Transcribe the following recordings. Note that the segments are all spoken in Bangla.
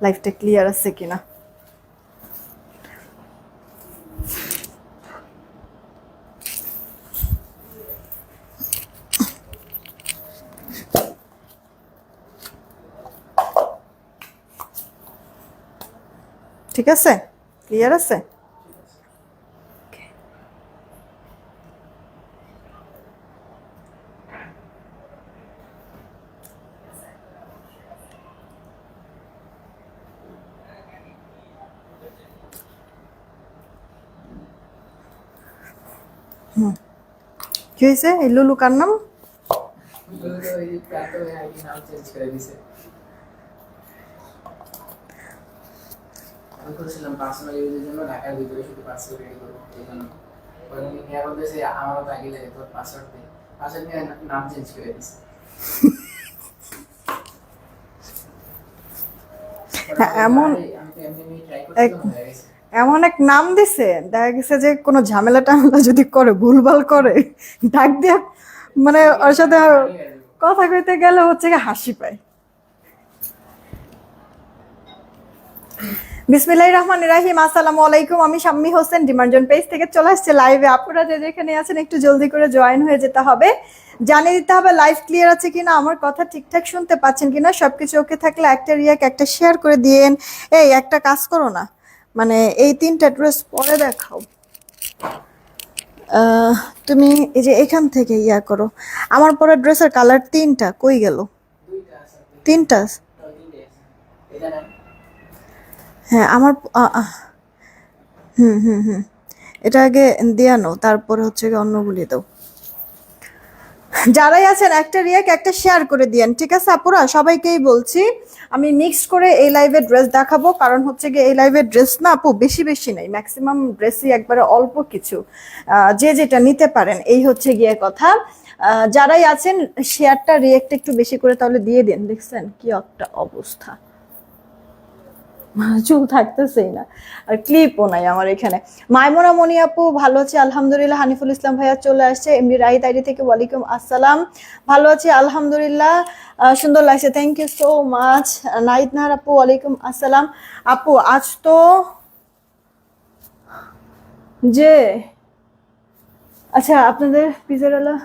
লাইভটা ক্লিয়ার আছে কিনা। ঠিক আছে, ক্লিয়ার আছে। কি হয়েছে? এই লুলু কার নাম? আমি করেছিলাম পার্সোনাল ইউজের জন্য ঢাকার ভিতরে শুধু পাসওয়ার্ড রেডি করবো, এই জন্য পরে নিয়ে বলতেছে আমারও তো আগে লাগে তোর পাসওয়ার্ড নেই, পাসওয়ার্ড নিয়ে নাম চেঞ্জ করে দিছে। এমন এমন এক নাম দিছে, দেখা গেছে যে কোনো ঝামেলা টামেলা যদি করে, ভুলভাল করে, ডাক দিয়ে মানে ওর সাথে কথা কইতে গেলে হচ্ছে কি হাসি পায়। বিসমিল্লাহির রহমানির রহিম। আসসালামু আলাইকুম। আমি শাম্মী হোসেন ডিমার্জন পেজ থেকে চলে আসছে লাইভে। আপনারা যে যেখানে আছেন একটু জলদি করে জয়েন হয়ে যেতে হবে, জানিয়ে দিতে হবে লাইভ ক্লিয়ার আছে কিনা, আমার কথা ঠিকঠাক শুনতে পাচ্ছেন কিনা। সবকিছু ওকে থাকলে একটা রিয়াক্ট, একটা শেয়ার করে দিয়েন। এই একটা কাজ করো না, মানে এই 3টা ড্রেস পরে দেখাও। তুমি এই যে এখান থেকে ইয়া করো, আমার পরে ড্রেসের কালার 3টা কই গেল? 3টা? হ্যাঁ আমার এটা আগে দিয়ে নাও, তারপরে হচ্ছে অন্যগুলি দাও। যারাই আছেন একটা রিয়াক্ট, একটা শেয়ার করে দিয়েন, ঠিক আছে আপুরা? সবাইকেই বলছি আমি মিক্সড করে এই লাইভে ড্রেস দেখাবো, কারণ হচ্ছে গিয়ে এই লাইভে ড্রেস না আপু বেশি বেশি নাই, ম্যাক্সিমাম ড্রেসই একবারে অল্প কিছু, যে যেটা নিতে পারেন এই হচ্ছে গিয়ে কথা। যারাই আছেন শেয়ারটা রিয়াক্ট একটু বেশি করে তাহলে দিয়ে দেন। দেখছেন কি একটা অবস্থা, চুল থাকতেছেই না, আর ক্লিপও নাই আমার এখানে। মাইমুনা মনি আপু ভালো আছি আলহামদুলিল্লাহ। হানিফুল ইসলাম ভাইয়া চলে আসছে এমডি রাহিত আইডি থেকে, ওয়ালাইকুম আসসালাম। ভালো আছি আলহামদুলিল্লাহ, সুন্দর লাগছে, thank you so much. Naid Nahar আপু ওয়ালাইকুম আসসালাম। আপু আজ তো যে আচ্ছা আপনাদের পিজারওয়ালা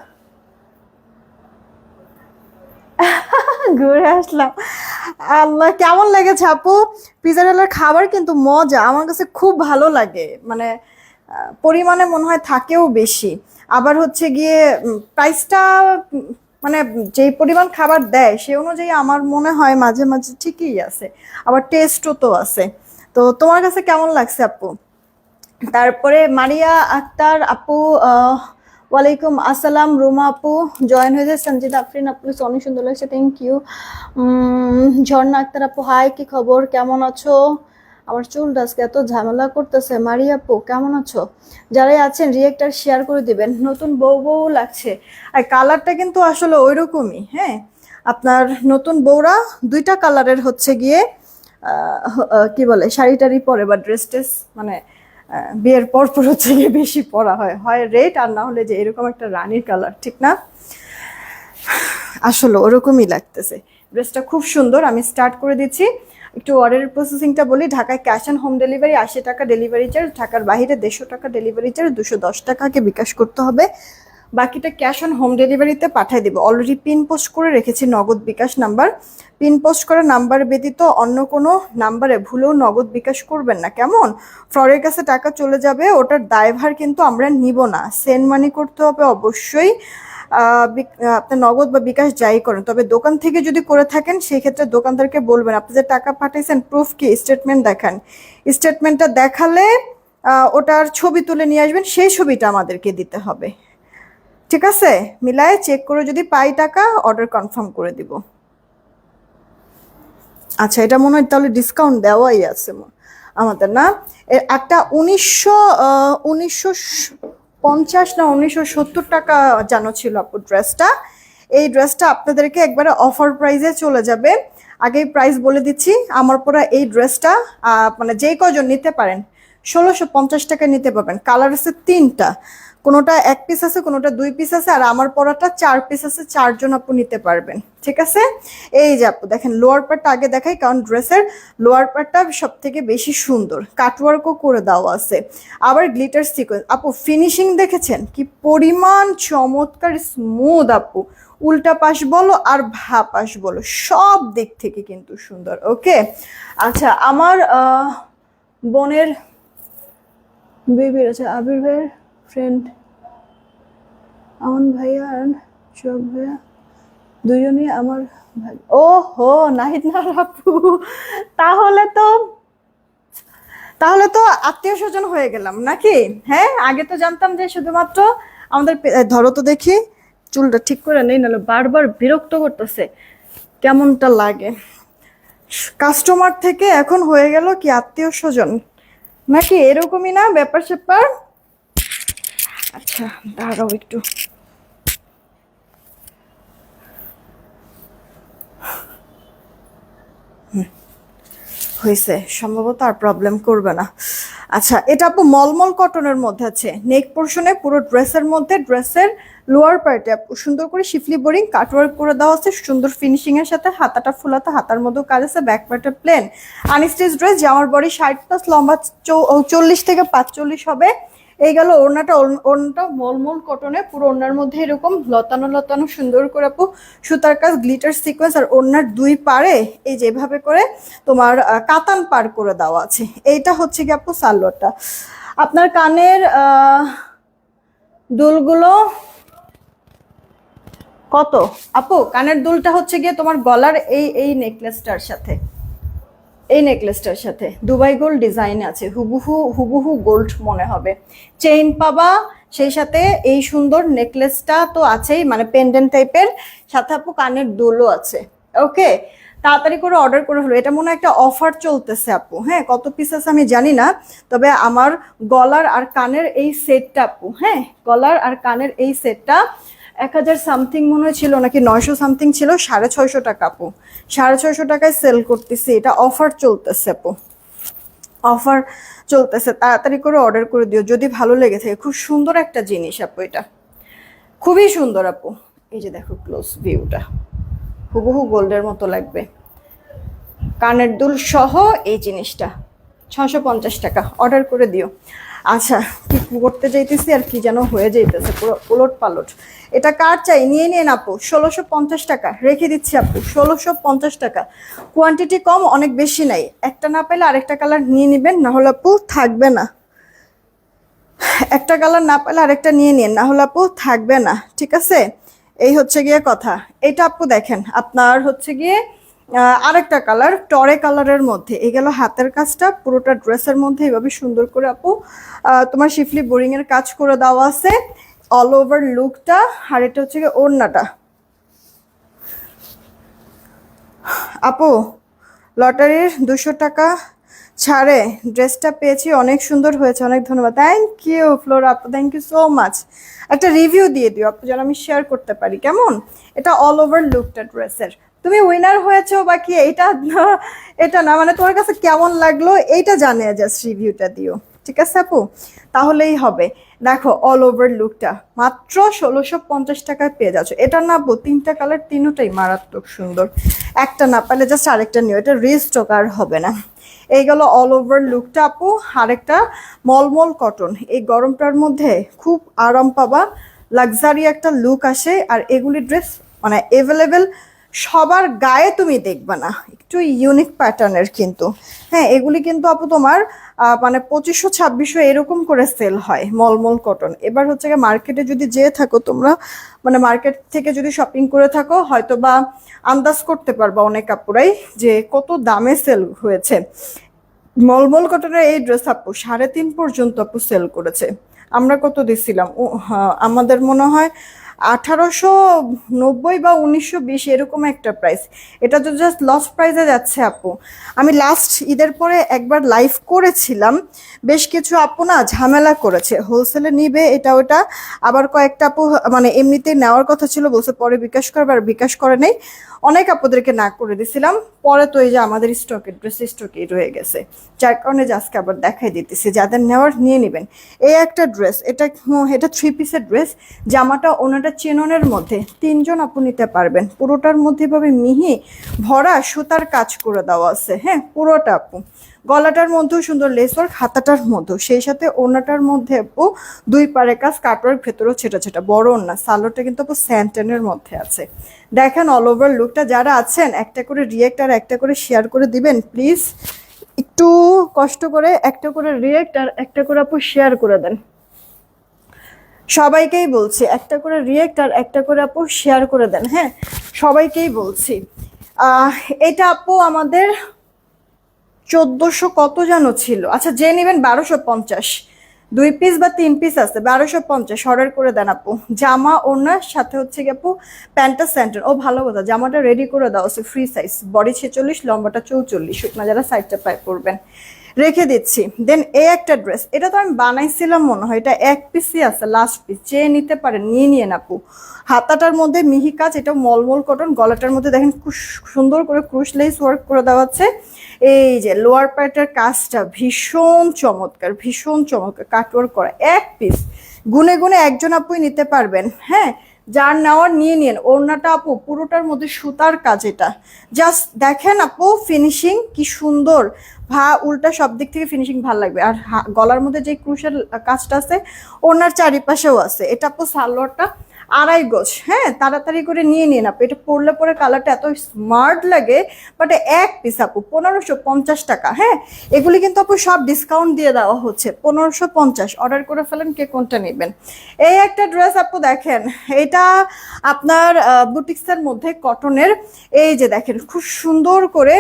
ঘুরে আসলাম। আল্লাহ, কেমন লেগেছে আপু? পিজারেলার খাবার কিন্তু মজা, আমার কাছে খুব ভালো লাগে, মানে পরিমাণে মনে হয় থাকেও বেশি। আবার হচ্ছে গিয়ে প্রাইসটা মানে যেই পরিমাণ খাবার দেয় সে অনুযায়ী আমার মনে হয় মাঝে মাঝে ঠিকই আছে, আবার টেস্টও তো আছে। তো তোমার কাছে কেমন লাগছে আপু? তারপরে মারিয়া আক্তার আপু ওয়ালাইকুম আসসালাম। রুমা আপু জয়েন হয়েছে, সঞ্জিত আফরিন আপু অনেক সুন্দর লাগছে, থ্যাংক ইউ। ঝর্ণা আক্তার আপু হাই, কি খবর, কেমন আছো? আমার চুলটা আজকে এত ঝামেলা করতেছে। মারিয়া আপু কেমন আছো? যারাই আছেন রিয়েক্টার শেয়ার করে দিবেন। নতুন বউ বউ লাগছে, আর কালারটা কিন্তু আসলে ওই রকমই। হ্যাঁ, আপনার নতুন বউরা 2টা কালারের হচ্ছে গিয়ে কি বলে শাড়ি টাড়ি পরে বা ড্রেস টেস, মানে বিয়ের পর পর হচ্ছে গিয়ে বেশি পরা হয়, হয় রেড আর না হলে যে এরকম একটা রানীর কালার, ঠিক না? আসলে ওরকমই লাগতেছে। ড্রেসটা খুব সুন্দর। আমি স্টার্ট করে দিচ্ছি। একটু অর্ডারের প্রসেসিংটা বলি। ঢাকায় ক্যাশ অন হোম ডেলিভারি 80 টাকা ডেলিভারি চার্জ, ঢাকার বাইরে 150 টাকা ডেলিভারি চার্জ, 210 টাকাকে বিকাশ করতে হবে, বাকিটা ক্যাশ অন হোম ডেলিভারিতে পাঠিয়ে দেবো। অলরেডি পিন পোস্ট করে রেখেছি নগদ বিকাশ নাম্বার। পিন পোস্ট করা নাম্বার ব্যতীত অন্য কোনো নাম্বারে ভুলেও নগদ বিকাশ করবেন না, কেমন? ফ্রডের কাছে টাকা চলে যাবে, ওটার দায়ভার কিন্তু আমরা নিব না। সেন্ড মানি করতে হবে অবশ্যই, আপনি নগদ বা বিকাশ যাই করেন। তবে দোকান থেকে যদি করে থাকেন সেই ক্ষেত্রে দোকানদারকে বলবেন আপনি যে টাকা পাঠাইছেন প্রুফ কি, স্টেটমেন্ট দেখান। স্টেটমেন্টটা দেখালে ওটার ছবি তুলে নিয়ে আসবেন, সেই ছবিটা আমাদেরকে দিতে হবে, ঠিক আছে? মিলায় চেক করে যদি পাই টাকা অর্ডার কনফার্ম করে দিব। আচ্ছা, এটা মনে হয় তাহলে ডিসকাউন্ট দেওয়াই আছে আমাদের, না? একটা 1950 না 1970 টাকা জানো ছিল আপু ড্রেসটা। এই ড্রেসটা আপনাদেরকে একবারে অফার প্রাইসে চলে যাবে। আগেই প্রাইস বলে দিচ্ছি, আমার পরা এই ড্রেসটা মানে যেই কজন নিতে পারেন 1650 টাকা নিতে পারবেন। কালার আছে 3টা, কোনোটা 1 পিস আছে, কোনোটা 2 পিস আছে, আর আমার পরাটা 4 পিস আছে, 4 জন আপু নিতে পারবেন। ঠিক আছে, এই যে আপু দেখেন লোয়ার পার্টটা আগে দেখাই, কারণ ড্রেসের লোয়ার পার্টটা সব থেকে বেশি সুন্দর, কাটওয়ার্কও করে দেওয়া আছে, আবার গ্লিটার সিকোয়েন্স। আপু ফিনিশিং দেখেছেন কি পরিমাণ চমৎকার, স্মুথ আপু, উল্টা পাশ বলো আর ভা পাশ বলো সব দিক থেকে কিন্তু সুন্দর। ওকে, আচ্ছা আমার বোনের বেবি আছে, আবির ভাইয়ের ফ্রেন্ড আমন ভাইয়া আর শোক ভাইয়া দুজনই আমার ভাই। ও হো নাহিদ না আপু, তাহলে তো আত্মীয় স্বজন হয়ে গেলাম নাকি? হ্যাঁ, আগে তো জানতাম যে শুধুমাত্র আমাদের ধরো তো দেখি চুলটা ঠিক করে নেই, নাহলে বারবার বিরক্ত করতেছে, কেমনটা লাগে। কাস্টমার থেকে এখন হয়ে গেল কি আত্মীয় স্বজন নাকি, এরকমই না ব্যাপার স্যাপার? আচ্ছা দাঁড়াও একটু, হয়েছে সম্ভবত, আর প্রবলেম করবে না। আচ্ছা, এটা আপু মলমল কটনের মধ্যে আছে, নেক পোর্শনে পুরো ড্রেসের মধ্যে, ড্রেসের লোয়ার পার্টে আপু সুন্দর করে শিফলি বোরিং কাটওয়ার্ক করে দেওয়া আছে, সুন্দর ফিনিশিং এর সাথে, হাতাটা ফুলাতে, হাতার মধ্যেও কাজ আছে, ব্যাক পার্টে প্লেন আনস্টিচ ড্রেস, জামার বডি 60+, লম্বা 40 থেকে 45 হবে। এই গেল ওড়নাটা, ওড়নাটা মলমল কটনে, পুরো ওড়নার মধ্যে এরকম লতানো লতানো সুন্দর করে আপু সুতার কাজ, গ্লিটার সিকোয়েন্স, আর ওড়নার 2 পারে এই যেভাবে করে তোমার কাতান পার করে দেওয়া আছে। এইটা হচ্ছে কি আপু সালোয়ারটা। আপনার কানের দুলগুলো কত আপু? কানের দুলটা হচ্ছে গিয়ে তোমার গলার এই নেকলেসটার সাথে, এই নেকলেসটার সাথে দুবাই গোল্ড ডিজাইন আছে, হুবহু গোল্ড মনে হবে, চেইন পাবা, সেই সাথে এই সুন্দর নেকলেসটা তো আছেই, মানে পেন্ডেন্ট টাইপের, সাথে আপু কানের দুলও আছে। ওকে, তাড়াতাড়ি করে অর্ডার করে হলো, এটা মনে হয় একটা অফার চলতেছে আপু। হ্যাঁ, কত পিস আছে আমি জানি না, তবে আমার গলার আর কানের এই সেটটা আপু, হ্যাঁ গলার আর কানের এই সেটটা 1000 সামথিং মনে হয় ছিল, নাকি 900 সামথিং ছিল, 650 টাকা আপু, 650 টাকায় সেল করতেছি, এটা অফার চলতেছে আপু, অফার চলতেছে, তাড়াতাড়ি করে অর্ডার করে দিও যদি ভালো লেগে থাকে। খুব সুন্দর একটা জিনিস আপু, এটা খুবই সুন্দর আপু। এই যে দেখো ক্লোজ ভিউটা, হুবহু গোল্ডের মতো লাগবে, কানের দুল সহ এই জিনিসটা 650 টাকা, অর্ডার করে দিও। আচ্ছা, কি করতে যাইতেছি আর কি যেন হয়ে যাইতেছে, পুরো উলট পালট। এটা কার চাই নিয়ে নিন আপু, 1650 টাকা রেখে দিচ্ছি আপু, 1650 টাকা, কোয়ান্টিটি কম, অনেক বেশি নাই, একটা না পেলে আরেকটা কালার নিয়ে নিবেন, না হলে আপু থাকবে না, একটা কালার না পেলে আরেকটা নিয়ে নিন, না হলে আপু থাকবে না। ঠিক আছে, এই হচ্ছে গিয়ে কথা। এটা আপু দেখেন আপনার হচ্ছে গিয়ে আরেকটা কালার, টরে কালারের মধ্যে, এই গেল হাতের কাজটা, পুরোটা ড্রেসের মধ্যে এইভাবে সুন্দর করে আপু তোমার শিফলি বোরিং এর কাজ করে দেওয়া আছে, অল ওভার লুকটা। আর এটা হচ্ছে গিয়ে ওড়নাটা আপু, লটারির 200 টাকা ছাড়ে ড্রেসটা পেয়েছি, অনেক সুন্দর হয়েছে, অনেক ধন্যবাদ। থ্যাংক ইউ ফ্লোরা আপু, থ্যাংক ইউ সো মাচ। একটা রিভিউ দিয়ে দিও আপু যেন আমি শেয়ার করতে পারি, কেমন? এটা অল ওভার লুকটা ড্রেসের, তুমি উইনার হয়েছো বাকি এইটা এটা না, মানে তোমার কাছে কেমন লাগলো এইটা জানিয়ে জাস্ট রিভিউটা দিও। ঠিক আছে আপু, তাহলেই হবে। দেখো অল ওভার লুকটা মাত্র 1650 টাকায় পেয়ে যাচ্ছ। এটা না আপু 3টা কালার, তিনটাই মারাত্মক সুন্দর, একটা না পারলে জাস্ট আরেকটা নিও, এটা রিস্টক আর হবে না। এই গেল অল ওভার লুকটা আপু, আরেকটা মলমল কটন, এই গরমটার মধ্যে খুব আরাম পাবা, লাক্সারি একটা লুক আসে, আর এগুলি ড্রেস মানে অ্যাভেলেবেল সবার গায়ে তুমি দেখবে না, একটু ইউনিক প্যাটার্নের কিন্তু। হ্যাঁ, এগুলি কিন্তু আপু তোমার মানে 2500-2600 এরকম করে সেল হয় মলমল কটন। এবার হচ্ছে গিয়ে মার্কেটে যদি যেয়ে থাকো তোমরা, মানে মার্কেট থেকে যদি শপিং করে থাকো, হয়তো বা আন্দাজ করতে পারবা অনেক আপুরাই যে কত দামে সেল হয়েছে। মলমল কটনের এই ড্রেস আপু 3.5 পর্যন্ত আপু সেল করেছে। আমরা কত দিছিলাম? ও হ্যাঁ, আমাদের মনে হয় 1890 বা 1920 এরকম একটা প্রাইস। এটা তো জাস্ট লস প্রাইসে যাচ্ছে আপু। আমি লাস্ট ঈদের পরে একবার লাইভ করেছিলাম, বেশ কিছু আপু না ঝামেলা করেছে, হোলসেলে নিবে এটা ওটা, আবার কয়েকটা আপু মানে এমনিতে নেওয়ার কথা ছিল, বলছে পরে বিকাশ করবে, আর বিকাশ করে নেই। অনেক আপুদেরকে না করে দিছিলাম, পরে তো এই যে আমাদের স্টকে ড্রেস স্টকেই রয়ে গেছে, যার কারণে যে আজকে আবার দেখাই দিতেছি, যাদের নেওয়ার নিয়ে নেবেন। এই একটা ড্রেস, এটা 3 পিসের ড্রেস, জামাটা ওনাটা চেননের মধ্যে 3জন আপু নিতে পারবেন। পুরোটার মধ্যে এভাবে মিহি ভরা সুতার কাজ করে দেওয়া আছে, হ্যাঁ পুরোটা আপু। গলাটার মধ্যেও সুন্দর লেস ওয়ার্ক, হাতাটার মধ্যেও, সেই সাথে ওড়নাটার মধ্যে আপু 2 পারে কাজ, কাটওয়ার্ক, ভেতরেও ছেটা ছেটা, বড় ওড়না। সালোয়ারটা কিন্তু আপু স্যান্টেনের মধ্যে আছে। দেখেন অল ওভার লুকটা। যারা আছেন একটা করে রিয়েক্ট আর একটা করে শেয়ার করে দিবেন প্লিজ, একটু কষ্ট করে একটা করে রিয়েক্ট আর একটা করে আপু শেয়ার করে দেন। সবাইকেই বলছি একটা করে রিয়েক্ট আর একটা করে আপু শেয়ার করে দেন, হ্যাঁ সবাইকেই বলছি। এটা আপু আমাদের 1400 কত যেন ছিল, আচ্ছা যে নেবেন 1250, 2 পিস বা 3 পিস আছে, 1250 অর্ডার করে দেন আপু। জামা ওনার সাথে হচ্ছে কি আপু প্যান্টটা স্যান্টেন। ও ভালো কথা, জামাটা রেডি করে দাও, আছে ফ্রি সাইজ, বডি 46, লম্বাটা 44, শুকনা যারা সাইডটা পায় পরবেন, রেখে দিচ্ছি। দেন এই একটা ড্রেস, এটা তো আমি বানাইছিলাম মনে হয়, এটা 1 পিসই আছে, লাস্ট পিস, যে নিতে পারেন নিয়ে নিয়েন আপু। হাতাটার মধ্যে মিহি কাজ, এটা মলমল কটন। গলাটার মধ্যে দেখেন খুব সুন্দর করে ক্রুশ লেস ওয়ার্ক করে দেওয়া আছে। এই যে লোয়ার পার্টের কাজটা ভীষণ চমৎকার, ভীষণ চমৎকার, কাটওয়ার্ক করা। 1 পিস, গুনে গুনে একজন আপুই নিতে পারবেন, হ্যাঁ যার নেওয়ার নিয়ে নিন। ওড়নাটা আপু পুরোটার মধ্যে সুতার কাজ, এটা জাস্ট দেখেন আপু ফিনিশিং কি সুন্দর, উল্টা সব দিক থেকে ফিনিশিং ভালো লাগবে। আর গলার মধ্যে যে ক্রুশের কাজটা আছে ওড়নার চারিপাশেও আছে। এটা আপু সালোয়ারটা 2.5 গজ, হ্যাঁ তাড়াতাড়ি করে নিয়ে নিন আপু। এটা পরলে পরে কালারটা এত স্মার্ট লাগে। বাট 1 পিস আপু 1550 টাকা, হ্যাঁ এগুলি কিন্তু আপু সব ডিসকাউন্ট দিয়ে দেওয়া হচ্ছে, 1550। অর্ডার করে ফেলেন কে কোনটা নেবেন। এই একটা ড্রেস আপু দেখেন, এটা আপনার বুটিক্সের মধ্যে কটনের, এই যে দেখেন খুব সুন্দর করে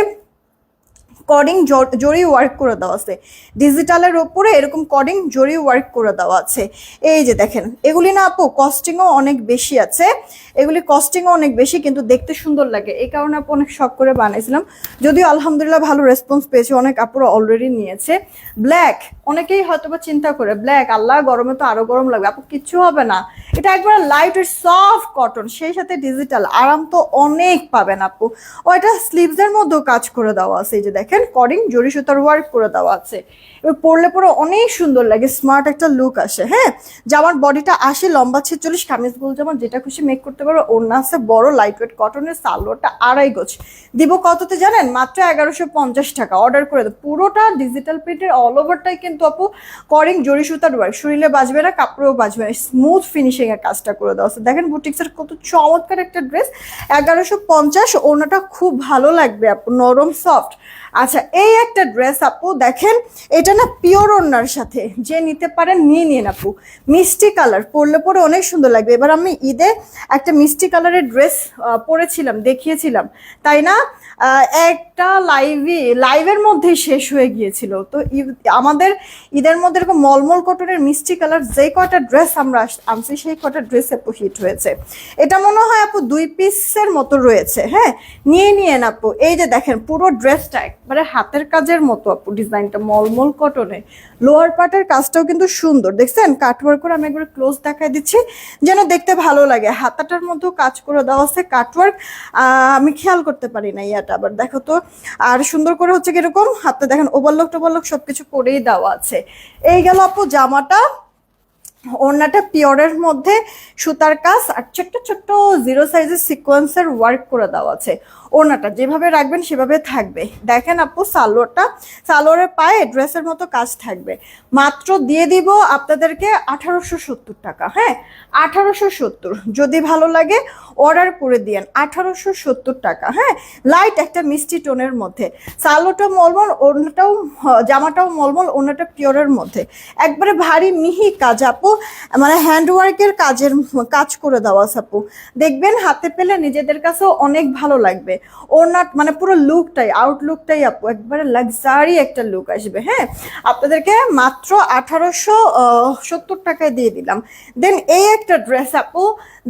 কডিং জরি ওয়ার্ক করে দেওয়া আছে, ডিজিটালের ওপরে এরকম কডিং জরি ওয়ার্ক করে দেওয়া আছে। এই যে দেখেন এগুলি না আপু কস্টিংও অনেক বেশি আছে, এগুলি কস্টিংও অনেক বেশি, কিন্তু দেখতে সুন্দর লাগে, এই কারণে আপু অনেক শখ করে বানাইছিলাম। যদিও আলহামদুলিল্লাহ ভালো রেসপন্স পেয়েছি, অনেক আপুরা অলরেডি নিয়েছে। ব্ল্যাক, অনেকেই হয়তো বা চিন্তা করে ব্ল্যাক আল্লাহ গরমে তো আরো গরম লাগবে, আপু কিচ্ছু হবে না। এটা একবার লাইট ওয়েট সফট কটন, সেই সাথে ডিজিটাল, আরাম তো অনেক পাবেন আপু। ও এটা স্লিভসের মধ্যেও কাজ করে দেওয়া আছে, এই যে দেখেন কডিং জরি সুতার ওয়ার্ক করে দেওয়া আছে। এবার পরলে পরে অনেক সুন্দর লাগে, স্মার্ট একটা লুক আসে, হ্যাঁ জামার বডিটা আসে লম্বা 46, কামিজ গোল জামা যেটা খুশি মেক করতে পারো। ওড়না আছে বড় লাইট ওয়েট কটনের, সালোয়ারটা 2.5 গজ। দিব কততে জানেন? মাত্র 1150 টাকা। অর্ডার করে দেবো। পুরোটা ডিজিটাল প্রিন্টের, অল ওভারটাই কিন্তু আপু কডিং জরি সুতার ওয়ার্ক, শরীরে বাজবে না, কাপড়েও বাজবে না, স্মুথ ফিনিশিং এর কাজটা করে দেওয়া আছে। দেখেন বুটিক্সের কত চমৎকার একটা ড্রেস, 1150। ওড়নাটা খুব ভালো লাগবে আপু, নরম সফট। আচ্ছা এই একটা ড্রেস আপু দেখেন, এটা না পিওর ওড়নার সাথে, যে নিতে পারেন নিয়ে নিন আপু। মিষ্টি কালার, পরলে পরে অনেক সুন্দর লাগবে। এবার আমি ঈদে একটা মিষ্টি কালারের ড্রেস পরেছিলাম, দেখিয়েছিলাম তাই না, একটা লাইভের মধ্যেই শেষ হয়ে গিয়েছিল। তো আমাদের ঈদের মধ্যে এরকম মলমল কটনের মিষ্টি কালার যে কটা ড্রেস আমরা আনছি, সেই কটা ড্রেস আপু হিট হয়েছে। এটা মনে হয় আপু 2 পিসের মতো রয়েছে, হ্যাঁ নিয়ে নিয়েন আপু। এই যে দেখেন পুরো ড্রেসটা একবারে হাতের কাজের মতো আপু, ডিজাইনটা মলমল কটনে, লোয়ার পার্টের কাজটাও কিন্তু সুন্দর, দেখছেন কাটওয়ার্ক করে। আমি একবার ক্লোজ দেখাই দিচ্ছি যেন দেখতে ভালো লাগে। হাতাটার মধ্যেও কাজ করে দেওয়া আছে কাটওয়ার্ক, আমি খেয়াল করতে পারি না ইয়াটা, আবার দেখো তো। আর সুন্দর করে হচ্ছে কিরকম হাতে দেখেন ওভারলক টোভারলক সবকিছু করেই দেওয়া আছে। এই গেল আপু জামাটা। ওড়নাটা পিওরের মধ্যে সুতার কাজ আর ছোট্ট ছোট্ট 0 সাইজের সিকোয়েন্সের ওয়ার্ক করে দেওয়া আছে। ওড়নাটা যেভাবে রাখবেন সেভাবে থাকবে। দেখেন আপু সালোয়ারটা, সালোয়ারের পায়ে ড্রেসের মতো কাজ থাকবে। মাত্র দিয়ে দিব আপনাদেরকে 1870 টাকা, হ্যাঁ 1870। যদি ভালো লাগে অর্ডার করে দিয়েন, 1870 টাকা, হ্যাঁ লাইট একটা মিষ্টি টোনের মধ্যে। সালোয়ারটা মলমল, ওড়নাটাও জামাটাও মলমল, ওড়নাটা পিওরের মধ্যে, একবারে ভারী মিহি কাজ আপু, মানে হ্যান্ডওয়ার্কের কাজ করে দেওয়া আপু। দেখবেন হাতে পেলে নিজেদের কাছেও অনেক ভালো লাগবে। ওড়না মানে পুরো লুকটাই আউটলুকটাই আপু একবারে লাক্সারি একটা লুক আসবে। হ্যাঁ, আপনাদেরকে মাত্র 1870 টাকায় দিয়ে দিলাম। দেন এই একটা ড্রেস আপু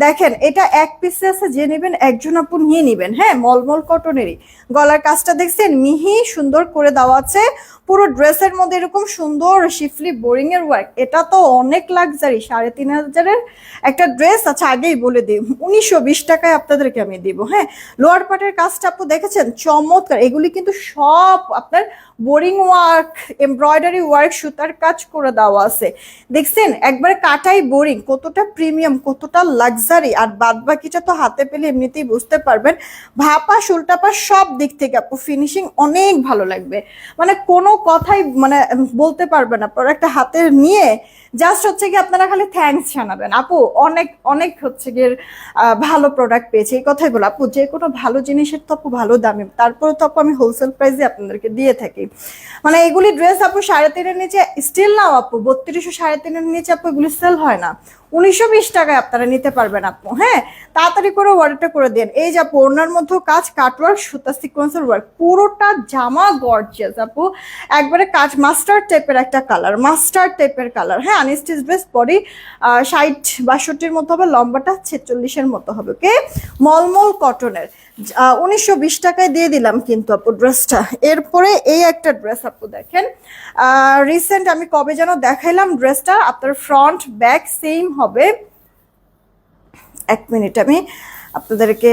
দেখেন, এটা এক পিসে আছে, যে নেবেন একজন আপু নিয়ে নিবেন। হ্যাঁ, মলমল কটনেরই, গলার কাজটা দেখছেন মিহি সুন্দর করে দেওয়া আছে, পুরো ড্রেসের মধ্যে এরকম সুন্দর শিফলি বোরিং এর ওয়ার্ক। এটা তো অনেক লাক্সারি, 3500-এর একটা ড্রেস। আচ্ছা আগেই বলে দিই, 1920 টাকায় আপনাদেরকে আমি দিব। হ্যাঁ, লোয়ার পার্টের কাজটা আপু দেখেছেন চমৎকার, এগুলি কিন্তু সব আপনার বোরিং ওয়ার্ক, এমব্রয়ডারি ওয়ার্ক, সুতার কাজ করে দেওয়া আছে। দেখছেন একবারে কাটাই বোরিং, কতটা প্রিমিয়াম, কতটা লাক্সারি। আর বাদ বাকিটা তো হাতে পেলে এমনিতেই বুঝতে পারবেন, ভাপা সুলটাপা সব দিক থেকে আপু ফিনিশিং অনেক ভালো লাগবে। মানে কোনো কথাই মানে বলতে পারবেন না, প্রোডাক্টটা হাতে নিয়ে জাস্ট হচ্ছে কি আপনারা খালি থ্যাঙ্কস জানাবেন আপু, অনেক অনেক হচ্ছে গিয়ে ভালো প্রোডাক্ট পেয়েছি এই কথাই বলো আপু। যে কোনো ভালো জিনিসের তো আপু ভালো দামে, তারপরে তো আপু আমি হোলসেল প্রাইসে আপনাদেরকে দিয়ে থাকি। মানে এগুলি ড্রেস আপু 3.5-এর নিচে স্টিল নাও আপু, 3200 3.5-এর নিচে আপু এগুলি সেল হয় না। 1920 টাকায় আপনারা নিতে পারবেন আপু। হ্যাঁ, তাড়াতাড়ি করে অর্ডারটা করে দেন। এই যে আপু ওড়নার মধ্যেও কাজ, কাটওয়ার্ক, সুতা সিকোয়েন্সের ওয়ার্ক, পুরোটা জামা গর্জিয়াস আপু, একবারে কাজ মাস্টার্ড টাইপের একটা কালার, মাস্টার্ড টাইপের কালার। হ্যাঁ, আনস্টিচ ড্রেস, বডি 60-62-র মতো হবে, লম্বাটা 46-এর মতো হবে। ওকে, মলমল কটনের 1920 টাকায় দিয়ে দিলাম কিন্তু আপু ড্রেসটা। এরপরে এই একটা ড্রেস আপু দেখেন, রিসেন্ট আমি কবে যেন দেখাইলাম ড্রেসটা, আপনার ফ্রন্ট ব্যাক সেম হবে। এক মিনিট আমি আপনাদেরকে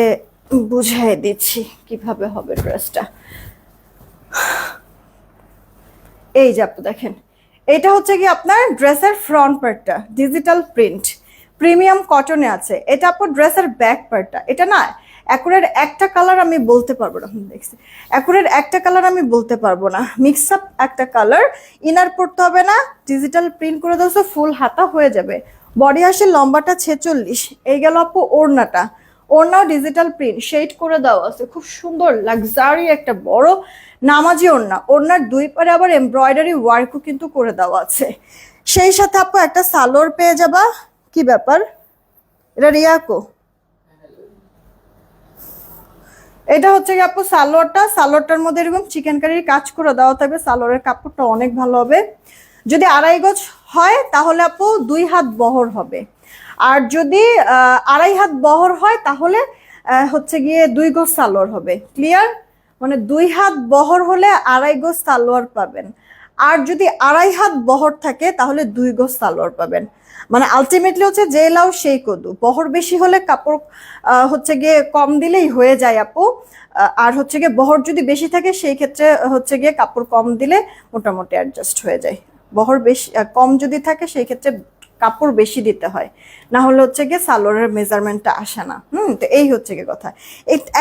বুঝিয়ে দিচ্ছি কিভাবে হবে ড্রেসটা। এই যে আপু দেখেন, এটা হচ্ছে কি আপনার ড্রেসের ফ্রন্ট পার্টটা ডিজিটাল প্রিন্ট প্রিমিয়াম কটনে আছে। এটা আপু ড্রেসের ব্যাক পার্টটা, এটা না অ্যাকুরেট একটা কালার আমি বলতে পারবো না, দেখছি অ্যাকুরেট একটা কালার আমি বলতে পারবো না, মিক্স আপ একটা কালার। ইনার পড়তে হবে না, ডিজিটাল প্রিন্ট করে দেওয়া, ফুল হাতা হয়ে যাবে। বডি আসে লম্বাটা 46। এই গেল আপু ওড়নাটা, ওড়নাও ডিজিটাল প্রিন্ট শেড করে দেওয়া আছে, খুব সুন্দর লাক্সারি একটা বড় নামাজি ওড়না। ওড়নার দুই পারে আবার এমব্রয়ডারি ওয়ার্কও কিন্তু করে দেওয়া আছে। সেই সাথে আপু একটা সালোয়ার পেয়ে যাবা। কি ব্যাপার, এটা রিয়াকো? এটা হচ্ছে কি আপু সালোয়ারটা, সালোয়ারটার মধ্যে এরকম চিকেন কারির কাজ করে দেওয়া থাকবে। সালোয়ারের কাপড়টা অনেক ভালো হবে। যদি 2.5 গজ হয় তাহলে আপু 2 হাত বহর হবে, আর যদি 2.5 হাত বহর হয় তাহলে হচ্ছে গিয়ে 2 গজ সালোয়ার হবে। ক্লিয়ার? মানে 2 হাত বহর হলে 2.5 গজ সালোয়ার পাবেন, আর যদি 2.5 হাত বহর থাকে তাহলে 2 গজ সালোয়ার পাবেন। মানে আলটিমেটলি হচ্ছে যে লাউ সেই কদু, বহর বেশি হলে কাপড় হচ্ছে গিয়ে কম দিলেই হয়ে যায় আপু। আর হচ্ছে গিয়ে বহর যদি বেশি থাকে সেই ক্ষেত্রে হচ্ছে গিয়ে কাপড় কম দিলে মোটামুটি অ্যাডজাস্ট হয়ে যায়। বহর বেশি কম যদি থাকে সেই ক্ষেত্রে কাপড় বেশি দিতে হয়, না হলে হচ্ছে গিয়ে সালোয়ারের মেজারমেন্টটা আসে না। তো এই হচ্ছে গিয়ে কথা।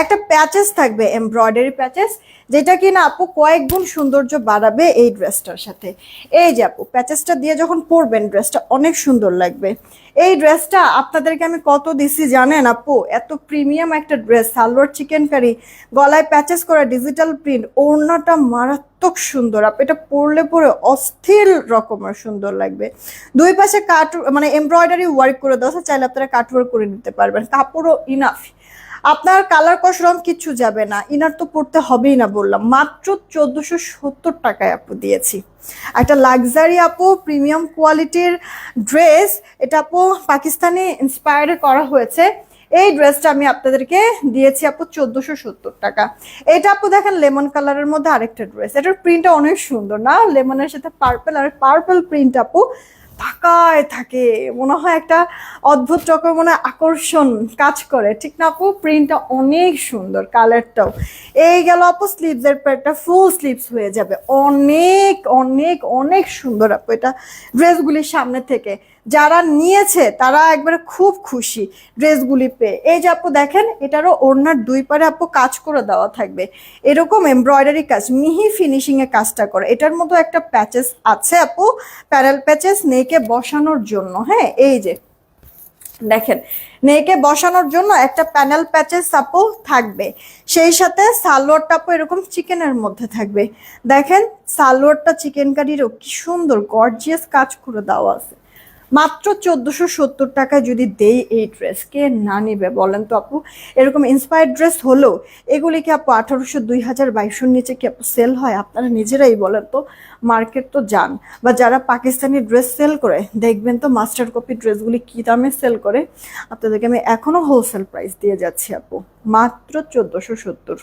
একটা প্যাচেস থাকবে, এমব্রয়ডারি প্যাচেস, যেটা কিনা আপু কয়েক গুণ সৌন্দর্য বাড়াবে এই ড্রেসটার সাথে। এই যে আপু প্যাচেসটা দিয়ে যখন পরবেন ড্রেসটা অনেক সুন্দর লাগবে। এই ড্রেসটা আপনাদেরকে আমি কত দিছি জানেন আপু? এত প্রিমিয়াম একটা ড্রেস, সালোয়ার চিকেন কারি, গলায় প্যাচেস করা ডিজিটাল প্রিন্ট, ওড়নাটা মারাত্মক সুন্দর আপু, এটা পরলে পরে অস্থির রকমের সুন্দর লাগবে। দুই পাশে কাট মানে এমব্রয়ডারি ওয়ার্ক করে দেওয়া আছে, চাইলে আপনারা কাট ওয়ার্ক করে নিতে পারবেন। কাপড়ও ইনাফ, আপনার কালার কস রং কিচ্ছু যাবে না। ইনার তো পড়তে হবেই না বললাম, মাত্র 1470 টাকায় আপু দিয়েছি একটা লাক্সারি আপু প্রিমিয়াম কোয়ালিটির ড্রেস। এটা আপু পাকিস্তানি ইন্সপায়ার্ড করা হয়েছে। এই ড্রেসটা আমি আপনাদেরকে দিয়েছি আপু 1470 টাকা। এটা আপু দেখেন লেমন কালারের মধ্যে আরেকটা ড্রেস, এটার প্রিন্টটা অনেক সুন্দর না, লেমনের সাথে পার্পল, আর পার্পল প্রিন্ট আপু তাকায় থাকে, মনে হয় একটা অদ্ভুত রকম মনে আকর্ষণ কাজ করে, ঠিক না আপু? প্রিন্টটা অনেক সুন্দর, কালারটাও। এই গেল আপু স্লিভসের প্যাডটা, ফুল স্লিভস হয়ে যাবে, অনেক অনেক অনেক সুন্দর আপু এটা ড্রেসগুলির সামনে থেকে। যারা নিয়েছে তারা একবারে খুব খুশি ড্রেসগুলি পেয়ে। এই যে আপু দেখেন, এটারও ওড়নার দুই পারে আপু কাজ করে দেওয়া থাকবে, এরকম এমব্রয়ডারি কাজ, মিহি ফিনিশিং এ কাজটা করে। এটার মতো একটা প্যাচেস আছে আপু, প্যারেল প্যাচেস নেকে বসানোর জন্য। হ্যাঁ, এই যে দেখেন নেকে বসানোর জন্য একটা প্যানেল প্যাচেস আপু থাকবে। সেই সাথে সালোয়ারটা আপু এরকম চিকেনের মধ্যে থাকবে। দেখেন সালোয়ারটা চিকেন কারিরও কি সুন্দর গর্জিয়াস কাজ করে দেওয়া আছে, মাত্র 1470 টাকায় যদি দেই এই ড্রেস, কে না নিবে বলেন তো আপু? এরকম ইন্সপায়ার্ড ড্রেস হলেও এগুলি কি আপু 1800 2000 2200 নিচে কি আপু সেল হয়? আপনারা নিজেরাই বলেন তো, মার্কেট তো যান, বা যারা পাকিস্তানি ড্রেস সেল করে দেখবেন তো মাস্টার কপি ড্রেসগুলি কি দামে সেল করে। আপনাদেরকে আমি এখনো হোলসেল প্রাইস দিয়ে যাচ্ছি আপু, মাত্র 1470।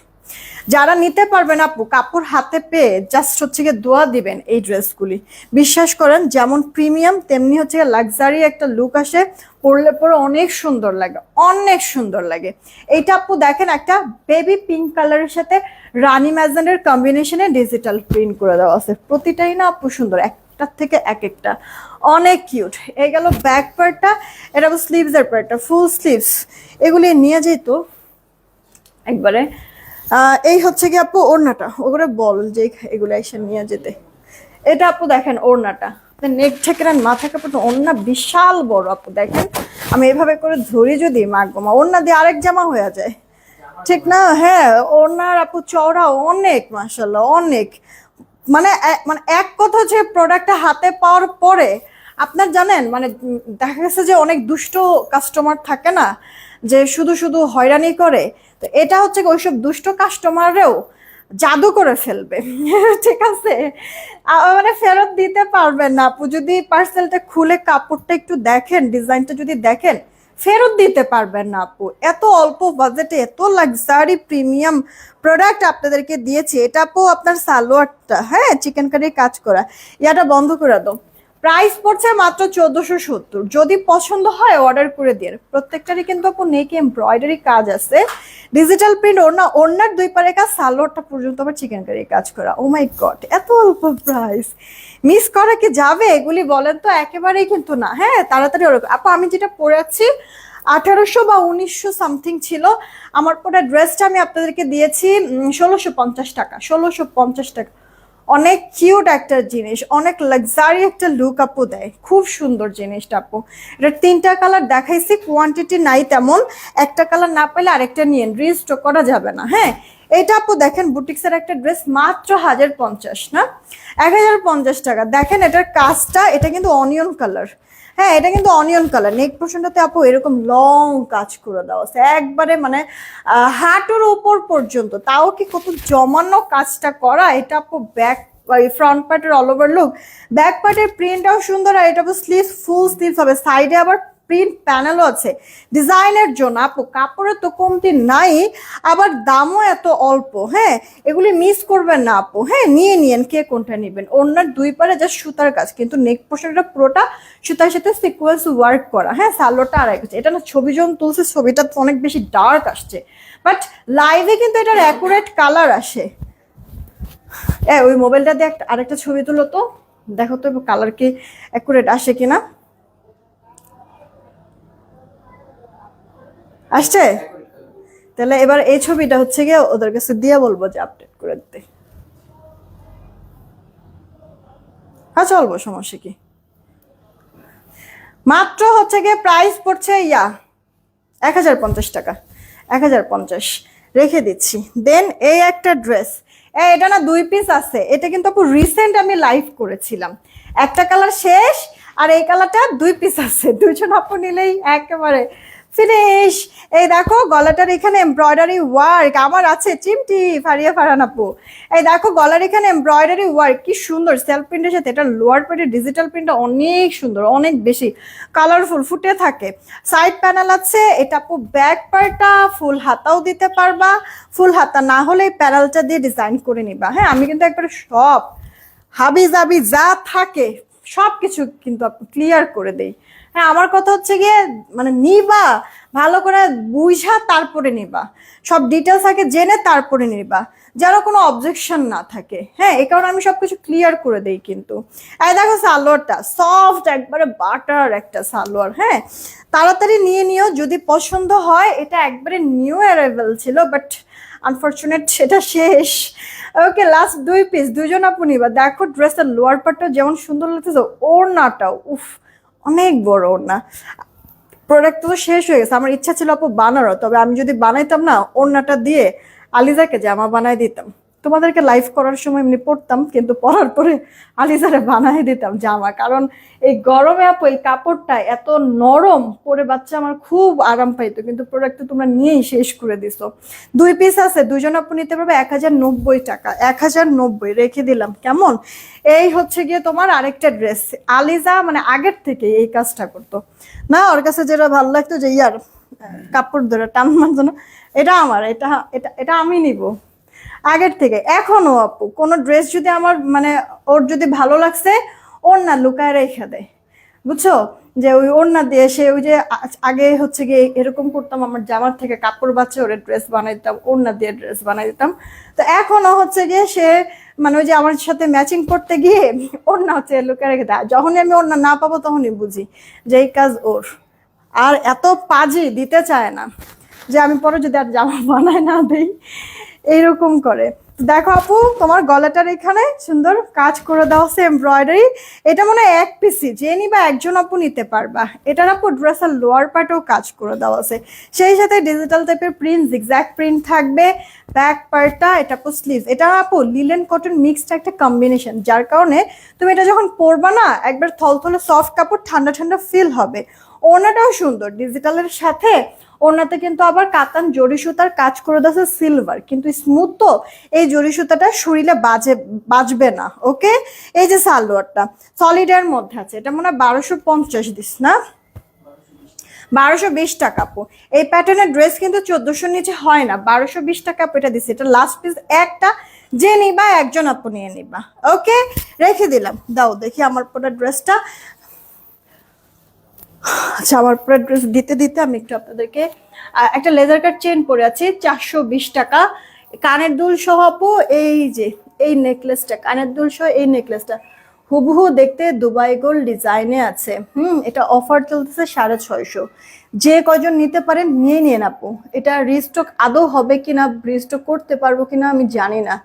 যারা নিতে পারবেন আপু, কাপড় হাতে পেয়ে জাস্ট হচ্ছে গিয়ে দোয়া দিবেন এই ড্রেসগুলি। বিশ্বাস করেন, যেমন প্রিমিয়াম তেমনি হচ্ছে লাক্সারি একটা লুক আসে, পরলে পরে অনেক সুন্দর লাগে, অনেক সুন্দর লাগে। এইটা আপু দেখেন, একটা বেবি পিঙ্ক কালারের সাথে রানী ম্যাজেন্ডার কম্বিনেশনে ডিজিটাল প্রিন্ট করে দেওয়া আছে। প্রতিটাই না আপু সুন্দর, একটার থেকে এক একটা অনেক কিউট। এই গেল ব্যাক পার্টটা, এটা স্লিভসের পার্টটা, ফুল স্লিভস এগুলি নিয়ে যেত একবারে। এই হচ্ছে কি আপু ওড়নাটা, ওগুলো বল যে এগুলো এসে নিয়ে যেতে। এটা আপু দেখেন ওড়নাটা, নেক থেকে মাথা কাপড়, ওড়না বিশাল বড় আপু দেখেন। আমি এভাবে করে ধরি যদি, মা গোমা, ওড়না দিয়ে আরেক জামা হয়ে যায়, ঠিক না? হ্যাঁ, ওড়নার আপু চওড়া অনেক, মাশাল্লাহ অনেক। মানে মানে এক কথা হচ্ছে প্রোডাক্টটা হাতে পাওয়ার পরে আপনার জানেন মানে দেখা গেছে যে অনেক দুষ্ট কাস্টমার থাকে না, যে শুধু শুধু হয়রানি করে, তো এটা হচ্ছে ওইসব দুষ্ট কাস্টমাররেও জাদু করে ফেলবে। ঠিক আছে, মানে ফেরত দিতে পারবেন না আপু। যদি পার্সেলটা খুলে কাপড়টা একটু দেখেন, ডিজাইনটা যদি দেখেন, ফেরত দিতে পারবেন না আপু। এত অল্প বাজেটে এত লাক্সারি প্রিমিয়াম প্রোডাক্ট আপনাদেরকে দিয়েছি। এটা আপু আপনার সালোয়ারটা, হ্যাঁ চিকেন কারির কাজ করা, ইয়াটা বন্ধ করে দাও। প্রাইস পড়ছে মাত্র 1470। যদি পছন্দ হয় অর্ডার করে দিয়ে। প্রত্যেকটারই কিন্তু আপু নেকে এমব্রয়ডারি কাজ আছে, ডিজিটাল প্রিন্ট, ওড়নার দুই পারে কাজ, সালোয়ারটা পর্যন্ত আবার চিকেন কারির কাজ করা। ও মাই গড, এত অল্প প্রাইস, মিস করা কি যাবে এগুলি বলেন তো? একেবারেই কিন্তু না। হ্যাঁ তাড়াতাড়ি ওরকম আপু, আমি যেটা পরেছি 1800 বা 1900 সামথিং ছিল আমার পরে ড্রেসটা, আমি আপনাদেরকে দিয়েছি 1650 টাকা, 1650 টাকা। অনেক কিউট একটা জিনিস, অনেক লাক্সারি একটা লুক আপু দেয়, খুব সুন্দর জিনিসটা আপু। এটা তিনটা কালার দেখাইছি, কোয়ান্টিটি নাই তেমন, একটা কালার না পেলে আরেকটা নিয়ে রিস্টক করা যাবে না। হ্যাঁ এটা আপু দেখেন বুটিক্সের একটা ড্রেস, মাত্র 1050 না 1050 টাকা। দেখেন এটার কাজটা, এটা কিন্তু অনিয়ন কালার, হ্যাঁ এটা কিন্তু অনিয়ন কালার। নেক পোর্শনটাতে আপু এরকম লং কাজ করে দেওয়া আছে একবারে, মানে হাঁটুর উপর পর্যন্ত, তাও কি কত জমানো কাজটা করা। এটা আপু ব্যাক ফ্রন্ট পার্টের অল ওভার লুক, ব্যাক পার্টের প্রিন্টটাও সুন্দর, আর এটা স্লিভ ফুল স্লিভ হবে, সাইডে আবার প্রিন্ট প্যানেলও আছে ডিজাইনের জন্য। আপু কাপড়ের তো কমতি নাই, আবার দামও এত অল্প। হ্যাঁ এগুলি মিস করবেন না আপু, হ্যাঁ নিয়ে নিয়েন, কে কোনটা নেবেন। ওনার দুই পারে জাস্ট সুতার কাজ, কিন্তু নেক পোর্শনটা পুরোটা সুতার সাথে সিকোয়েন্স ওয়ার্ক করা। হ্যাঁ সালোয়ারটা আড়াই গেছে। এটা না ছবি যখন তুলছে ছবিটা তো অনেক বেশি ডার্ক আসছে, বাট লাইভে কিন্তু এটার অ্যাকুরেট কালার আসে। ওই মোবাইলটা দিয়ে আরেকটা ছবি তুলো তো, দেখো তো কালার কি অ্যাকুরেট আসে কিনা। আসছে? তাহলে এবার এই ছবিটা হচ্ছে গিয়ে ওদের কাছে দিয়ে বলবো যে আপডেট করে দিতে। হ্যাঁ চলবো, সমস্যা কি। মাত্র হচ্ছে গিয়ে প্রাইস পড়ছে 1050 টাকা, 1050 রেখে দিচ্ছি। দেন এই একটা ড্রেস, এটা না দুই পিস আছে, এটা কিন্তু আপু রিসেন্ট আমি লাইভ করেছিলাম। একটা কালার শেষ, আর এই কালারটা দুই পিস আছে, দুইজন আপু নিলেই একেবারে ফিনিশ। এই দেখো গলাটার এখানে এমব্রয়ডারি ওয়ার্ক আমার আছে, চিমটি ফারিয়া ফারহান আপু। এই দেখো গলার এখানে এমব্রয়ডারি ওয়ার্ক, কি সুন্দর সেলফ প্রিন্টের সাথে। এটা লোয়ার পার্টের ডিজিটাল প্রিন্টটা অনেক সুন্দর, অনেক বেশি কালারফুল ফুটে থাকে। সাইড প্যানেল আছে। এটা আপু ব্যাক পার্টটা ফুল হাতাও দিতে পারবা, ফুল হাতা না হলে প্যানেলটা দিয়ে ডিজাইন করে নিবা। হ্যাঁ আমি কিন্তু একবারে সব হাবি জাবি যা থাকে সব কিছু কিন্তু আপনি ক্লিয়ার করে দেই। হ্যাঁ আমার কথা হচ্ছে গিয়ে মানে নিবা ভালো করে বুঝা তারপরে নিবা, সব ডিটেলস আগে জেনে তারপরে নিবা, যেন কোনো অবজেকশন না থাকে। হ্যাঁ এই কারণে আমি সবকিছু ক্লিয়ার করে দেই। কিন্তু এই দেখো সালোয়ারটা সফট একবারে বাটার একটা সালোয়ার। হ্যাঁ তাড়াতাড়ি নিয়ে নিও যদি পছন্দ হয়। এটা একবারে নিউ অ্যারাইভেল ছিল, বাট আনফর্চুনেট সেটা শেষ। ওকে লাস্ট দুই পিস, দুজন আপু নিবা। দেখো ড্রেসের লোয়ার পার্টটা যেমন সুন্দর লাগতেছে, ওড়নাটাও উফ অনেক বড় ওড়না। প্রোডাক্ট তো শেষ হয়ে গেছে, আমার ইচ্ছা ছিল আপু বানারও, তবে আমি যদি বানাইতাম না ওড়নাটা দিয়ে আলিজাকে জামা বানাই দিতাম। তোমাদেরকে লাইভ করার সময় এমনি পড়তাম, কিন্তু পড়ার পরে আলিজারে বানাই দিতাম জামা, কারণ এই গরমে আপু এই কাপড়টা এত নরম, পরে বাচ্চা আমার খুব আরাম পাইতো, কিন্তু প্রোডাক্টটা তোমরা নিয়েই শেষ করে দিছো। 2 পিস আছে, 2 জন আপু নিতে পারবে 1090 টাকা, 1090 রেখে দিলাম। কেমন? এই হচ্ছে গিয়ে তোমার আরেকটা ড্রেস। আলিজা মানে আগের থেকে এই কাজটা করতো না, ওর কাছে যেটা ভালো লাগতো যে ইয়ার কাপড় ধরে টান মারতো না, এটা আমার, এটা এটা এটা আমি নিব আগের থেকে। এখনো আপু কোনো ড্রেস যদি আমার মানে ওর যদি ভালো লাগছে, ওর না লুকায় রেখে দেয়, বুঝছো? যে ওই ওড়না দিয়ে সে ওই যে আগে হচ্ছে গিয়ে এরকম করতাম, আমার জামার থেকে কাপড় বাচ্চা ওরে ড্রেস বানাই দিতাম, ওড়না দিয়ে ড্রেস বানাই দিতাম। তো এখনো হচ্ছে গিয়ে সে মানে ওই যে আমার সাথে ম্যাচিং করতে গিয়ে ওড়না হচ্ছে লুকায় রেখে দেয়। যখনই আমি ওড়না না পাবো তখনই বুঝি যে এই কাজ ওর। আর এত পাজি দিতে চায় না যে আমি পরে যদি আর জামা বানায় না দিই, এইরকম করে। দেখো আপু তোমার গলাটার এখানে সুন্দর কাজ করে দেওয়া আছে এমব্রয়ডারি। এটা মনে হয় 1 পিসি, যে নিবা একজন আপু নিতে পারবা। এটার আপু ড্রেসের লোয়ার পার্টেও কাজ করে দেওয়া আছে, সেই সাথে ডিজিটাল টাইপের প্রিন্ট, জিগজ্যাগ প্রিন্ট থাকবে। ব্যাক পার্টটা এটা আপু স্লিভ, এটা আপু লিলেন কটন মিক্সড একটা কম্বিনেশন, যার কারণে তুমি এটা যখন পরবা না একবার থলথলে সফট কাপড়, ঠান্ডা ঠান্ডা ফিল হবে। ওড়নাটাও সুন্দর ডিজিটালের সাথে, ওড়নাতে কিন্তু আবার কাতান জরি সুতার কাজ করে দিয়েছে সিলভার, কিন্তু স্মুথ তো এই জরি সুতাটা শরীরে বাজবে না। ওকে, এই যে সালোয়ারটা সলিডের মধ্যে আছে, এটা মনে হয় 1250 দিস না, 1220 টাকা আপু। এই প্যাটার্নের ড্রেস কিন্তু 1400 নিচে হয় না, 1220 টাকা আপু এটা দিচ্ছে। এটা লাস্ট পিস একটা, যে নিবা একজন আপু নিয়ে নিবা। ওকে, রেখে দিলাম। দাও দেখি আমার পরা ড্রেসটা। আচ্ছা, আমার পুরো ড্রেস দিতে দিতে আমি একটু আপনাদেরকে একটা লেদার কাট চেন পরে আছি 420 টাকা, কানের দুল সহ আপু। এই যে এই নেকলেসটা, কানের দুল সহ এই নেকলেসটা হুবহু দেখতে দুবাই গোল্ড ডিজাইনে আছে। এটা অফার চলতেছে 650। যে কয়জন নিতে পারেন নিয়ে নিন আপু। এটা রিস্টক আদৌ হবে কিনা, রিস্টক করতে পারবো কিনা আমি জানি না।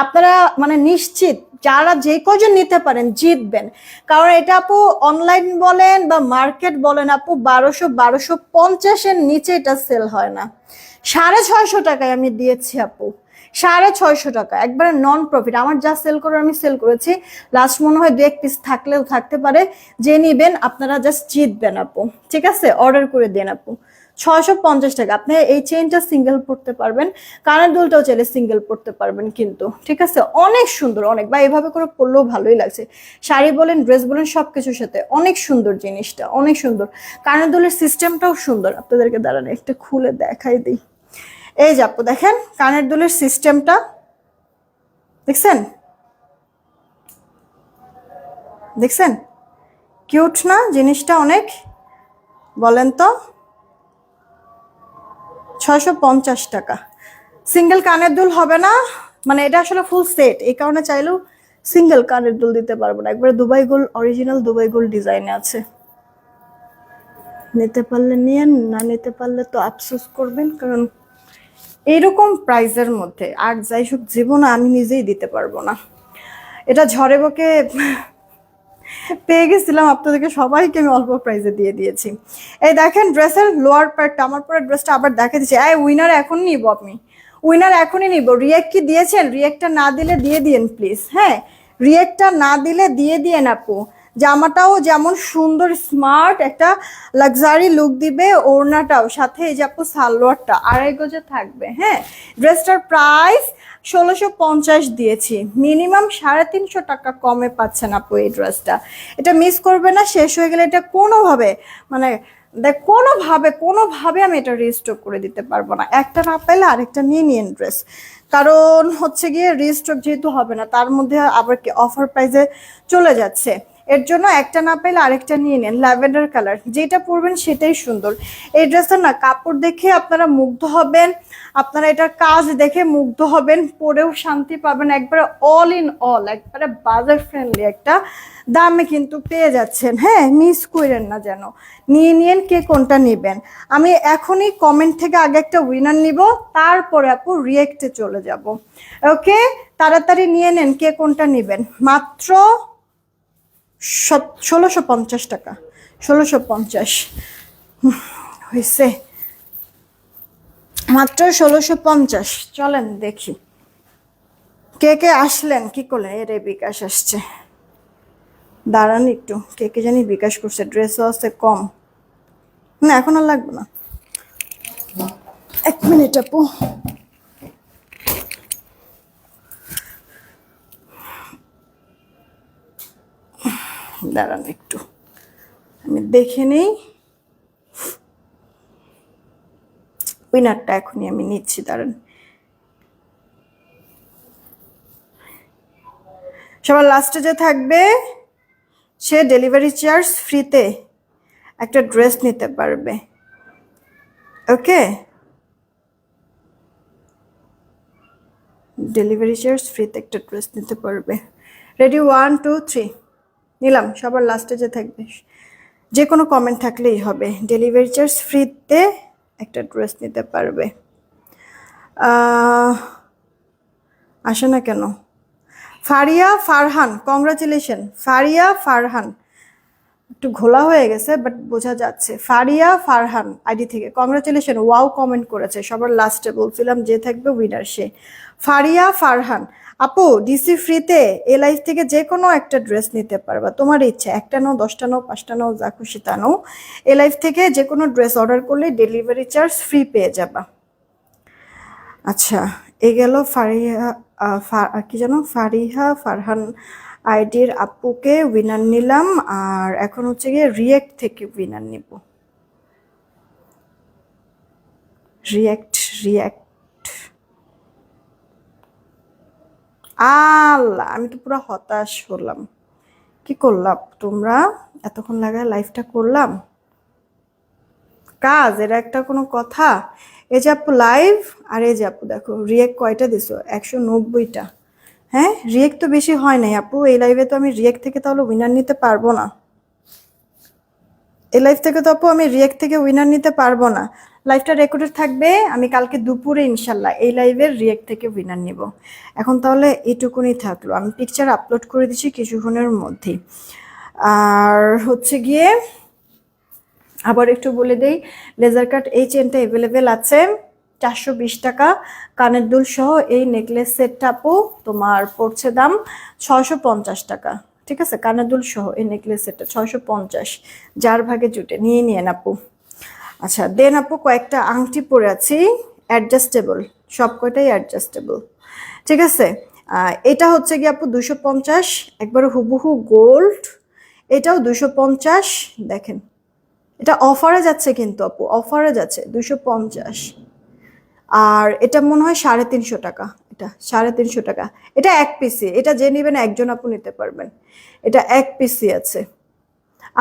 আপনারা মানে নিশ্চিত যারা যে কয়জন নিতে পারেন জিতবেন, কারণ এটা আপু অনলাইন বলেন বা মার্কেট বলেন আপু 1250-এর নিচে এটা সেল হয় না। 650 টাকায় আমি দিয়েছি আপু, 650 টাকা, একবারে নন প্রফিট। আমার যা সেল করে আমি সেল করেছি, লাস্ট মনে হয় 2-1 পিস থাকলেও থাকতে পারে। যে নিবেন আপনারা জাস্ট জিতবেন আপু, ঠিক আছে? অর্ডার করে দেন আপু। 650 টাকা, আপনি এই চেইনটা সিঙ্গেল পড়তে পারবেন, কানের দুলটাও চাইলে সিঙ্গেল পড়তে পারবেন কিন্তু, ঠিক আছে? অনেক সুন্দর, অনেক, বা এভাবে করে পরলেও ভালোই লাগছে। শাড়ি বলেন, ড্রেস বলেন, সবকিছুর সাথে অনেক সুন্দর জিনিসটা, অনেক সুন্দর। কানের দুলের সিস্টেমটাও সুন্দর, আপনাদেরকে দাঁড়ান একটু খুলে দেখাই দিই। এই যে আপু দেখেন কানের দুলের সিস্টেমটা, দেখছেন? দেখছেন কিউট না জিনিসটা? অনেক, বলেন তো? 650 টাকা। সিঙ্গেল কানের দুল হবে না, মানে এটা আসলে ফুল সেট, এই কারণে চাইলেও সিঙ্গেল কানের দুল দিতে পারবো না। একবারে Dubai gold, original Dubai gold ডিজাইনে আছে। নিতে পারলে নিয়েন, না নিতে পারলে তো আফসোস করবেন, কারণ এইরকম প্রাইজের মধ্যে আর যাই হোক জীবনে আমি নিজেই দিতে পারবো না। এটা ঝড়ে বকে পেয়ে গেছিলাম, আপনাদেরকে সবাইকে আমি অল্প প্রাইসে দিয়ে দিয়েছি। এই দেখেন ড্রেসের লোয়ার পার্টটা, আমার পরে ড্রেসটা আবার দেখা দিচ্ছে। এই উইনার এখন নিব, আপনি উইনার এখনই নিব। রিয়েক্ট কি দিয়েছেন? রিয়েক্টটা না দিলে দিয়ে দিয়েন প্লিজ। হ্যাঁ, রিয়েক্টটা না দিলে দিয়ে দিয়েন আপু। জামাটাও যেমন সুন্দর স্মার্ট একটা লাক্সারি লুক দিবে, ওড়নাটাও সাথে এই যে আপু সালোয়ারটা 2.5 গজে থাকবে। হ্যাঁ, ড্রেসটার প্রাইস 1650 দিয়েছি, মিনিমাম 350 টাকা কমে পাচ্ছেন আপু এই ড্রেসটা। এটা মিস করবে না, শেষ হয়ে গেলে এটা কোনোভাবে মানে দেখ কোনোভাবে আমি এটা রিস্টক করে দিতে পারবো না। একটা না পাইলে আরেকটা নিয়ে নিন ড্রেস, কারণ হচ্ছে গিয়ে রিস্টক যেহেতু হবে না, তার মধ্যে আবার কি অফার প্রাইসে চলে যাচ্ছে, এর জন্য একটা না পেলে আরেকটা নিয়ে নেন। ল্যাভেন্ডার কালার, যেটা পরবেন সেটাই সুন্দর। এই ড্রেসটা না কাপড় দেখে আপনারা মুগ্ধ হবেন, আপনারা এটার কাজ দেখে মুগ্ধ হবেন, পরেও শান্তি পাবেন। একবারে অল ইন অল, একবারে বাজার ফ্রেন্ডলি একটা দামে কিন্তু পেয়ে যাচ্ছেন। হ্যাঁ, মিস করেন না যেন, নিয়ে নিন। কে কোনটা নেবেন? আমি এখনই কমেন্ট থেকে আগে একটা উইনার নিব, তারপরে আপু রিয়েক্টে চলে যাব। ওকে, তাড়াতাড়ি নিয়ে নেন কে কোনটা নেবেন। মাত্র 1650 টাকা, 1650 হয়েছে, মাত্র 1650। চলেন দেখি। কে কে আসলেন, কি করলেন? এরে বিকাশ আসছে, দাঁড়ান একটু। কে কে জানি বিকাশ করছে, ড্রেসও আছে কম। না এখন আর লাগবে না, 1 মিনিট আপু। দাঁড়ান একটু, আমি দেখে নেই। উইনারটা এখনই আমি নিচ্ছি, দাঁড়ান। সবার লাস্টে যে থাকবে সে ডেলিভারি চার্জ ফ্রিতে একটা ড্রেস নিতে পারবে। ওকে, ডেলিভারি চার্জ ফ্রিতে একটা ড্রেস নিতে পারবে। রেডি, 1 2 3, নিলাম। সবার লাস্টে যে থাকবে, যে কোনো কমেন্ট থাকলেই হবে, ডেলিভারি চার্জ ফ্রিতে একটা ড্রেস নিতে পারবে। আসে না কেন? ফারিয়া ফারহান, কংগ্রাচুলেশন। ফারিয়া ফারহান, একটু ঘোলা হয়ে গেছে বাট বোঝা যাচ্ছে। ফারিয়া ফারহান আইডি থেকে কংগ্রাচুলেশন, ওয়াও কমেন্ট করেছে। সবার লাস্টে বলছিলাম যে থাকবে উইনার সে। ফারিয়া ফারহান আপু, ডিসি ফ্রিতে এ লাইফ থেকে যে কোনো একটা ড্রেস নিতে পারবা, তোমার ইচ্ছা, 1টা নাও, 10টা নাও, 5টা নাও, যা খুশি তা নাও। এ লাইফ থেকে যে কোনো ড্রেস অর্ডার করলে ডেলিভারি চার্জ ফ্রি পেয়ে যাবা। আচ্ছা, এ গেল ফারিহা, কি জানো, ফারিহা ফারহান আইডির আপুকে উইনার নিলাম। আর এখন হচ্ছে গিয়ে রিয়েক্ট থেকে উইনার নিব। রিয়েক্ট রিয়েক্ট, আল্লাহ, আমি তো পুরো হতাশ হলাম। কি করলাম তোমরা, এতক্ষণ লাগায় লাইফটা করলাম, কাজ এর একটা কোনো কথা? এই যে আপু লাইভ, আর এই যে আপু দেখো রিয়েক্ট কয়টা দিছো, 190টা। হ্যাঁ, রিয়েক্ট তো বেশি হয় নাই আপু এই লাইভে, তো আমি রিয়েক্ট থেকে তাহলে উইনার নিতে পারবো না। এই লাইভ থেকে তো আপু আমি রিয়েক্ট থেকে উইনার নিতে পারবো না। লাইভটা রেকর্ডেড থাকবে, আমি কালকে দুপুরে ইনশাল্লাহ এই লাইভের রিয়েক্ট থেকে উইনার নিব। এখন তাহলে এইটুকুনি থাকলো, আমি পিকচার আপলোড করে দিচ্ছি কিছুক্ষণের মধ্যেই। আর হচ্ছে গিয়ে আবার একটু বলে দেই, লেজার কাট এই চেনটা অ্যাভেলেবেল আছে 420 টাকা। কানের দুল সহ এই নেকলেস সেটটা আপু তোমার পড়ছে দাম 650 টাকা। ঠিক আছে, কানের দুল সহ এই নেকলেস সেটটা 650, যার ভাগে জুটে নিয়ে নিয়েন আপু। আচ্ছা, দেন আপু কয়েকটা আংটি পরে আছি, অ্যাডজাস্টেবল, সব কয়টাই অ্যাডজাস্টেবল। ঠিক আছে, এটা হচ্ছে কি আপু 250, একবার হুবহু গোল্ড। এটাও 250, দেখেন এটা অফারে যাচ্ছে কিন্তু আপু, অফারে যাচ্ছে 250। আর এটা মনে হয় 350 টাকা, এটা 350 টাকা। এটা 1 পিসি, এটা যে নেবেন একজন আপু নিতে পারবেন। এটা 1 পিসি আছে,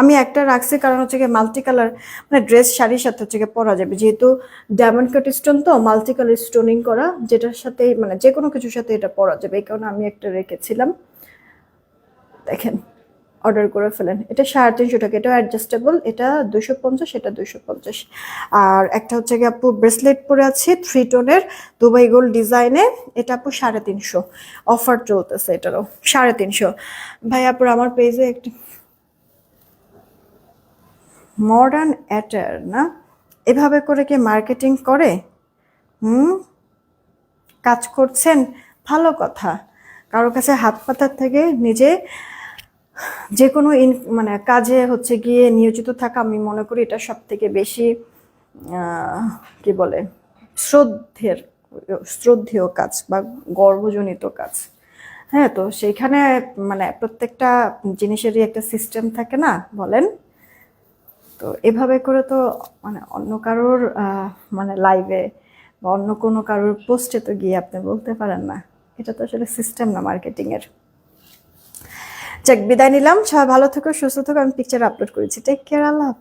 আমি একটা রাখছি কারণ হচ্ছে গিয়ে মাল্টি কালার, মানে ড্রেস শাড়ির সাথে হচ্ছে গিয়ে পরা যাবে, যেহেতু ডায়মন্ড কাট স্টোন তো মাল্টি কালার স্টোনিং করা, যেটার সাথে মানে যে কোনো কিছুর সাথে এটা পরা যাবে, এই কারণে আমি একটা রেখেছিলাম। দেখেন, অর্ডার করে ফেলেন। এটা 350 টাকা, এটা অ্যাডজাস্টেবল, এটা 250, এটা 250। আর একটা হচ্ছে গিয়ে আপু ব্রেসলেট পরে আছে 3 টোনের দুবাই গোল্ড ডিজাইনে, এটা আপু 350, অফার চলতেছে এটারও 350। ভাই আপুর আমার পেজে একটা মডার্ন অ্যাটার না, এভাবে করে কি মার্কেটিং করে? কাজ করছেন, ভালো কথা। কারো কাছে হাত পাতার থেকে নিজে যে কোনো মানে কাজে হচ্ছে গিয়ে নিয়োজিত থাকা, আমি মনে করি এটা সব থেকে বেশি কি বলে শ্রদ্ধেয় কাজ বা গর্বজনিত কাজ। হ্যাঁ, তো সেইখানে মানে প্রত্যেকটা জিনিসেরই একটা সিস্টেম থাকে না, বলেন? তো এভাবে করে তো মানে অন্য কারোর মানে লাইভে বা অন্য কোনো কারোর পোস্টে তো গিয়ে আপনি বলতে পারেন না, এটা তো আসলে সিস্টেম না মার্কেটিং এর। যাক, বিদায় নিলাম, সবাই ভালো থেকো, সুস্থ থেকো। আমি পিকচার আপলোড করেছি, টেক কেয়ার, আল্লাহ হাফেজ।